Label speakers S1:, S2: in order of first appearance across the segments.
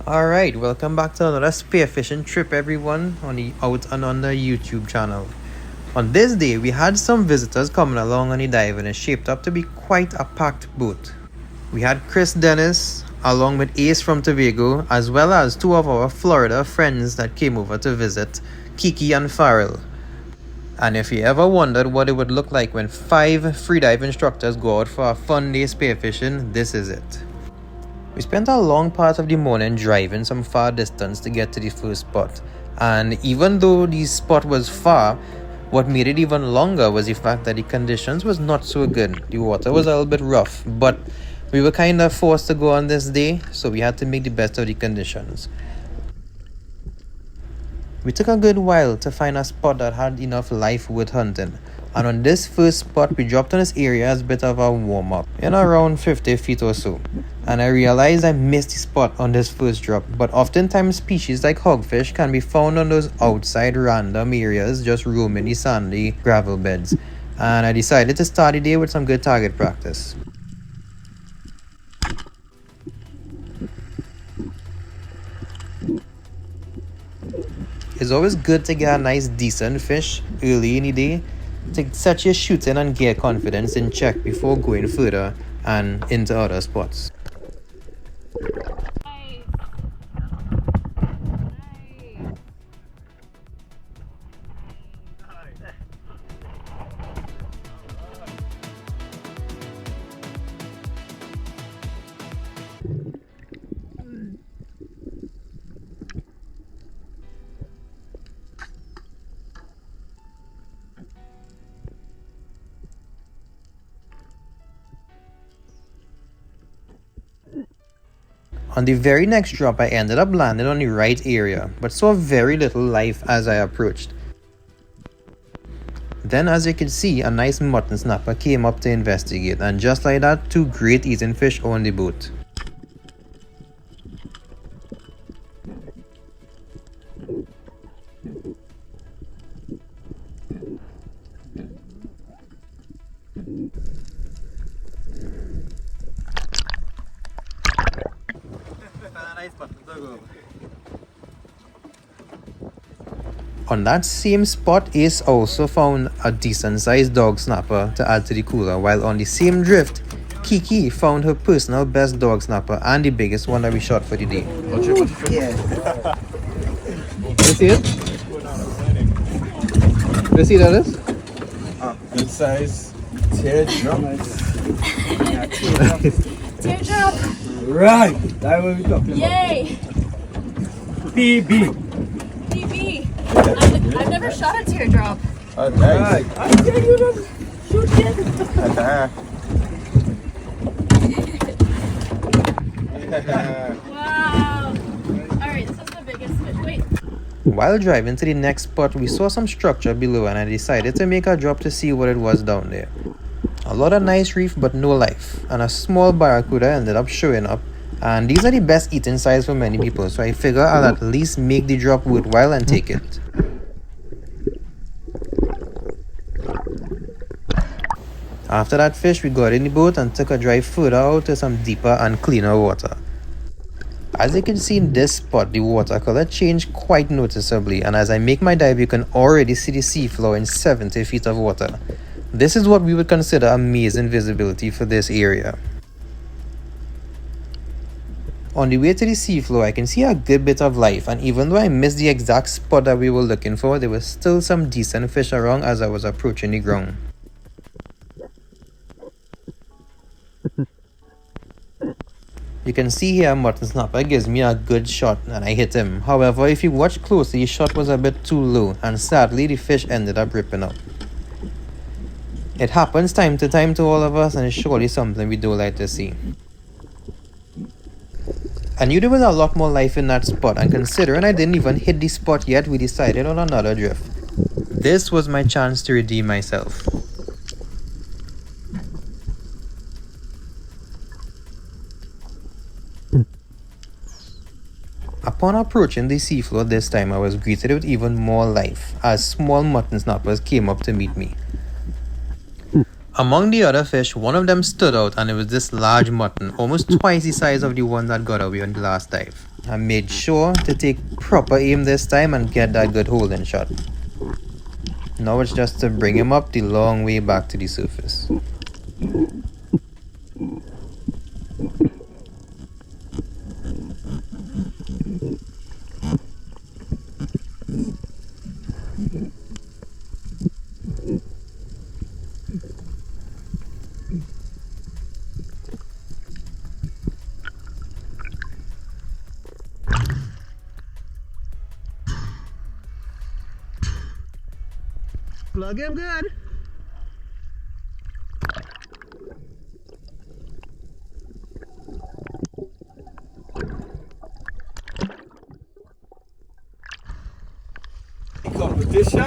S1: Alright, welcome back to another spearfishing trip everyone on the Out and Under YouTube channel. On this day, we had some visitors coming along on the dive and it shaped up to be quite a packed boat. We had Chris Dennis along with Ace from Tobago, as well as two of our Florida friends that came over to visit, Kiki and Farrell. And if you ever wondered what it would look like when 5 freedive instructors go out for a fun day spearfishing, this is it. We spent a long part of the morning driving some far distance to get to the first spot, and even though the spot was far, what made it even longer was the fact that the conditions was not so good. The water was a little bit rough, but we were kind of forced to go on this day, so we had to make the best of the conditions. We took a good while to find a spot that had enough life worth hunting, and on this first spot we dropped on this area as a bit of a warm-up, in around 50 feet or so. And I realized I missed the spot on this first drop, but oftentimes species like hogfish can be found on those outside random areas just roaming the sandy gravel beds, and I decided to start the day with some good target practice. It's always good to get a nice decent fish early in the day to set your shooting and gear confidence in check before going further and into other spots. On the very next drop I ended up landing on the right area, but saw very little life as I approached. Then, as you can see, a nice mutton snapper came up to investigate, and just like that, 2 great eating fish on the boat. On that same spot, Ace also found a decent sized dog snapper to add to the cooler, while on the same drift, Kiki found her personal best dog snapper and the biggest one that we shot for the day.
S2: Yeah.
S1: You see it? You see that is?
S2: Good size. Teardrop.
S3: Teardrop!
S2: Right! That what we talking
S3: Yay!
S2: about. PB.
S3: PB! I've never shot a teardrop.
S2: Oh, nice. I tell you to shoot it.
S3: Wow! Alright, this is the biggest fish. Wait.
S1: While driving to the next spot, we saw some structure below and I decided to make a drop to see what it was down there. A lot of nice reef but no life, and a small barracuda ended up showing up, and these are the best eating size for many people, so I figure I'll at least make the drop worthwhile and take it. After that fish, we got in the boat and took a drive further out to some deeper and cleaner water. As you can see in this spot, the water color changed quite noticeably, and as I make my dive you can already see the seafloor in 70 feet of water. This is what we would consider amazing visibility for this area. On the way to the seafloor, I can see a good bit of life, and even though I missed the exact spot that we were looking for, there was still some decent fish around as I was approaching the ground. You can see here mutton snapper gives me a good shot and I hit him. However, if you watch closely, the shot was a bit too low and sadly the fish ended up ripping up. It happens time to time to all of us and it's surely something we do like to see. I knew there was a lot more life in that spot, and considering I didn't even hit the spot yet, we decided on another drift. This was my chance to redeem myself. Upon approaching the seafloor this time, I was greeted with even more life as small mutton snappers came up to meet me. Among the other fish, one of them stood out, and it was this large mutton, almost twice the size of the one that got away on the last dive. I made sure to take proper aim this time and get that good holding shot. Now it's just to bring him up the long way back to the surface.
S2: Plug him good.
S4: Competition?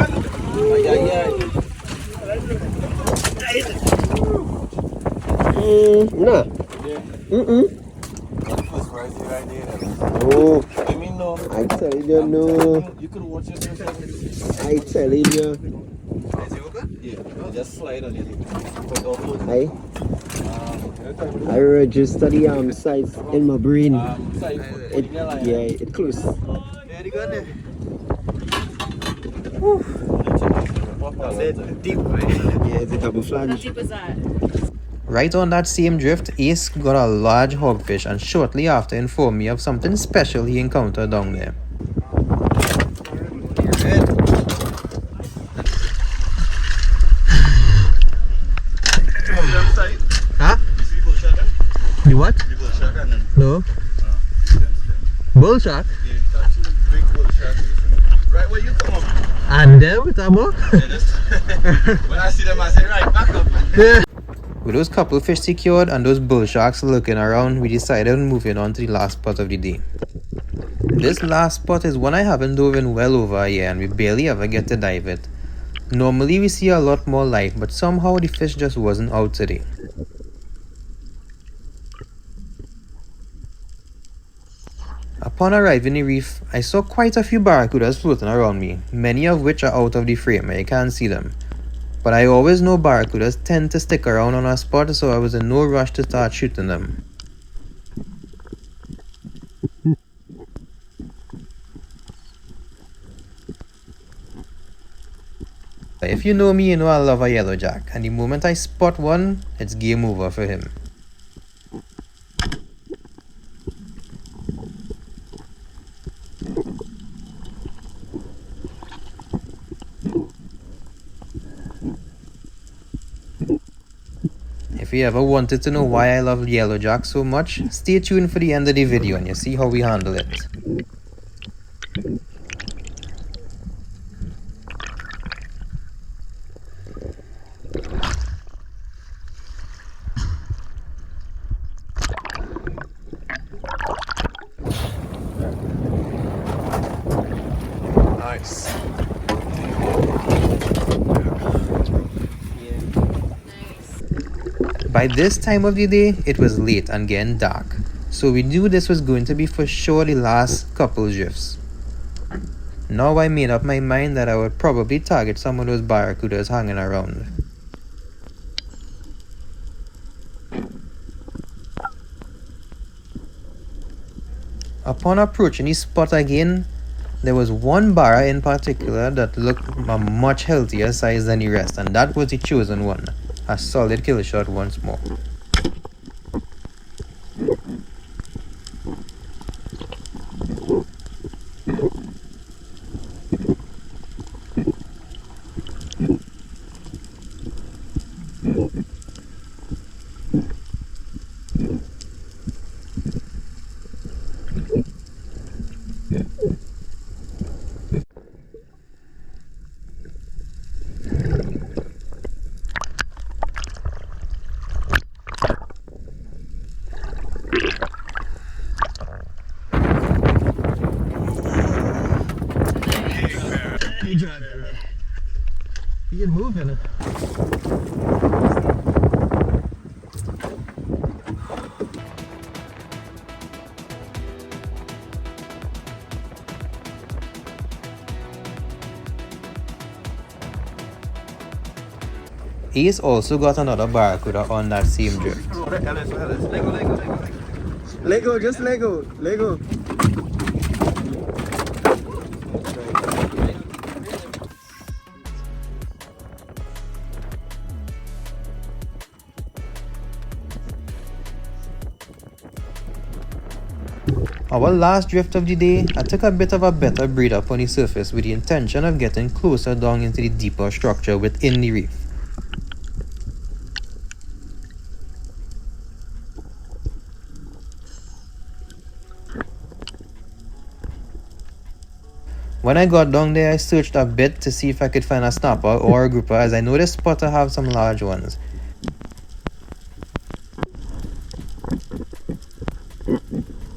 S2: Nah.
S4: First prize right there.
S2: Oh,
S4: Let me know.
S2: I tell you no.
S4: You could watch it yourself.
S2: I tell you.
S4: Is it open? Yeah. Just slide on it. Put all those.
S2: I register the sites in my brain. It close.
S1: Yeah, they got there.
S4: Deep,
S2: Yeah, it's a
S3: How
S2: camouflage.
S3: deep is that?
S1: Right on that same drift, Ace got a large hogfish and shortly after informed me of something special he encountered down there.
S2: Huh? You what? No. Bull shark?
S4: Right where you come up.
S2: And them with a more?
S4: When I see them, I say, right, back up.
S2: Yeah.
S1: With those couple fish secured and those bull sharks looking around, we decided on moving on to the last spot of the day. This last spot is one I haven't dove in well over a year and we barely ever get to dive it. Normally we see a lot more life, but somehow the fish just wasn't out today. Upon arriving the reef, I saw quite a few barracudas floating around me, many of which are out of the frame, I can't see them. But I always know barracudas tend to stick around on a spot, so I was in no rush to start shooting them. If you know me, you know I love a yellowjack, and the moment I spot one, it's game over for him. If you ever wanted to know why I love yellowjack so much, stay tuned for the end of the video and you'll see how we handle it.
S4: Nice.
S1: By this time of the day, it was late and getting dark, so we knew this was going to be for sure the last couple drifts. Now I made up my mind that I would probably target some of those barracudas hanging around. Upon approaching the spot again, there was one barra in particular that looked a much healthier size than the rest, and that was the chosen one. A solid kill shot once more.
S2: You moving.
S1: Ace also got another Barracuda on that same drift.
S4: Lego, just Lego. Lego.
S1: Our last drift of the day, I took a bit of a better breather up on the surface with the intention of getting closer down into the deeper structure within the reef. When I got down there, I searched a bit to see if I could find a snapper or a grouper, as I know this spot to have some large ones.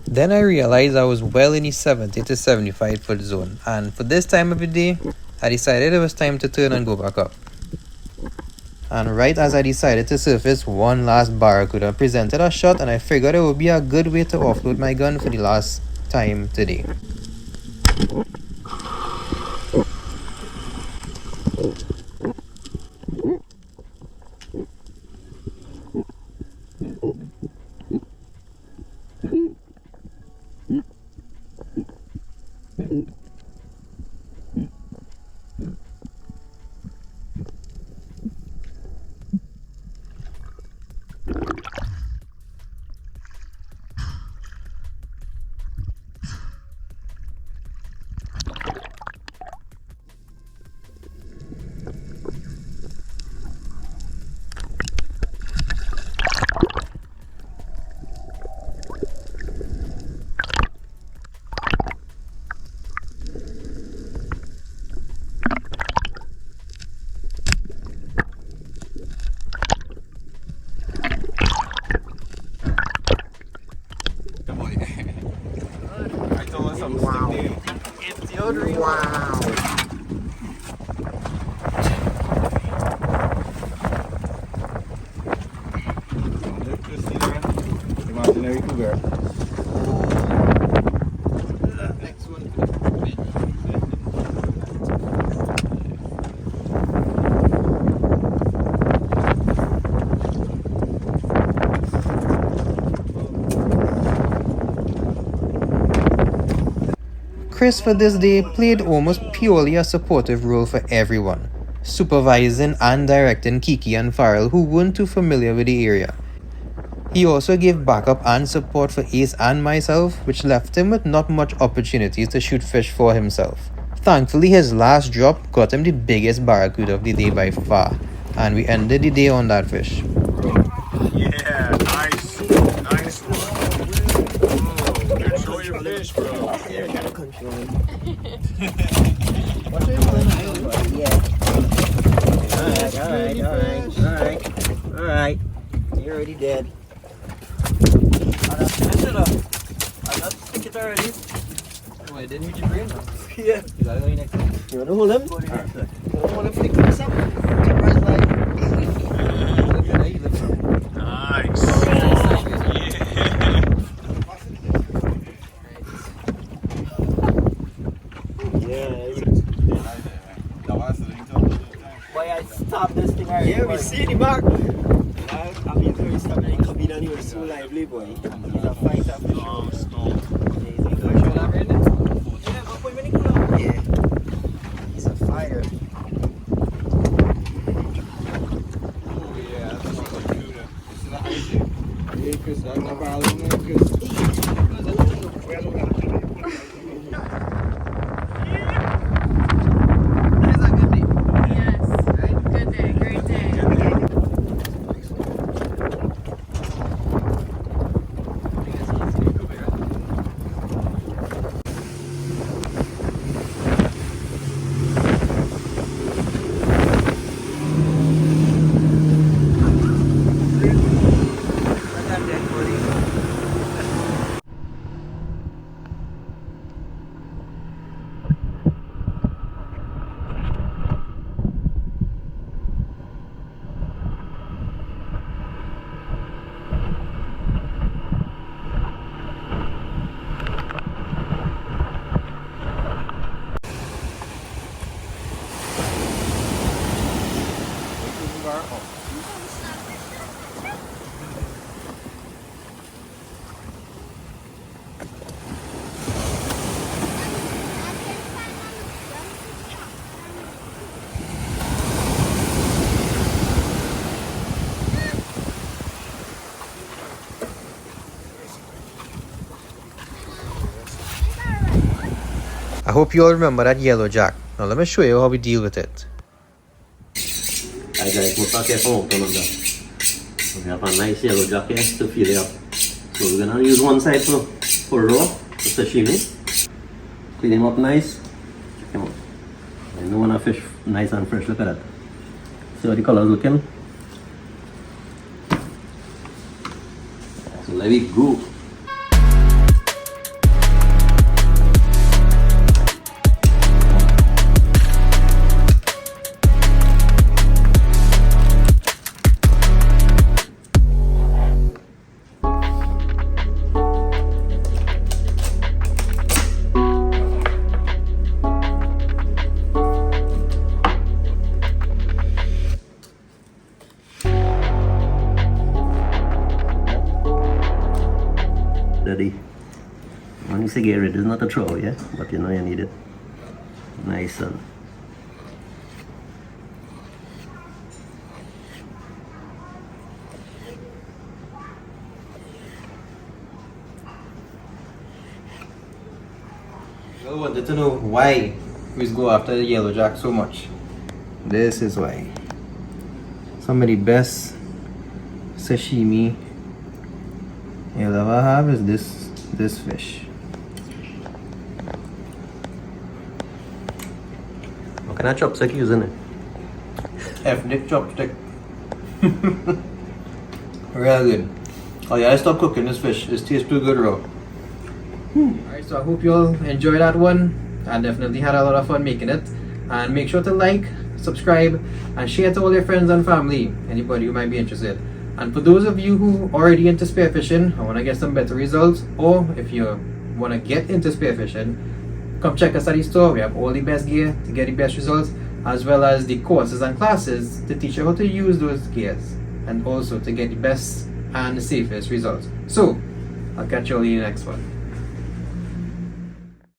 S1: Then I realized I was well in the 70 to 75 foot zone, and for this time of the day, I decided it was time to turn and go back up. And right as I decided to surface, one last Barracuda presented a shot, and I figured it would be a good way to offload my gun for the last time today.
S4: Wow. Imaginary cougar. Next one.
S1: Chris for this day played almost purely a supportive role for everyone, supervising and directing Kiki and Farrell, who weren't too familiar with the area. He also gave backup and support for Ace and myself, which left him with not much opportunities to shoot fish for himself. Thankfully, his last drop got him the biggest Barracuda of the day by far, and we ended the day on that fish.
S5: Yeah, nice. Nice one. Oh, enjoy your fish, bro.
S2: Yeah, gotta control him. Alright. You're already dead. I not stick it already.
S4: Why didn't you bring him?
S2: Yeah.
S4: You gotta go next time.
S2: You wanna hold him? You wanna hold him for the clips up? Surprise line.
S5: Nice.
S2: Boy, I stopped this thing already. Yeah, we see the mark. I mean, we stopped and he could be down here so lively, boy. He's a fighter for sure. Yeah. He's a fighter.
S5: Oh, yeah, that's a Barracuda. This is a high shape. Yeah, Chris, that's my Barracuda, Chris.
S1: I hope you all remember that yellow jack. Now let me show you how we deal with it.
S2: Alright guys, we'll start careful out on that. We have a nice yellow jack here to fill it up. So we're gonna use one side for raw, for sashimi. Clean him up nice. Check him out. I don't want a fish nice and fresh, look at that. See how the color's looking? So let it go. Ready. When you say get rid, it's not a throw, yeah? But you know you need it. Nice and
S1: I wanted to know why we go after the yellow jack so much. This is why. Some of the best sashimi you'll ever have is this fish.
S2: what kind of chopstick you using it?
S1: Ethnic chopstick. Real good. Oh yeah, I stopped cooking this fish. It tastes too good raw. Alright, so I hope you all enjoyed that one. I definitely had a lot of fun making it. And make sure to like, subscribe, and share to all your friends and family, anybody who might be interested. And for those of you who are already into spearfishing, I want to get some better results, or if you want to get into spearfishing, come check us at the store. We have all the best gear to get the best results, as well as the courses and classes to teach you how to use those gears, and also to get the best and the safest results. So, I'll catch you all in the next one.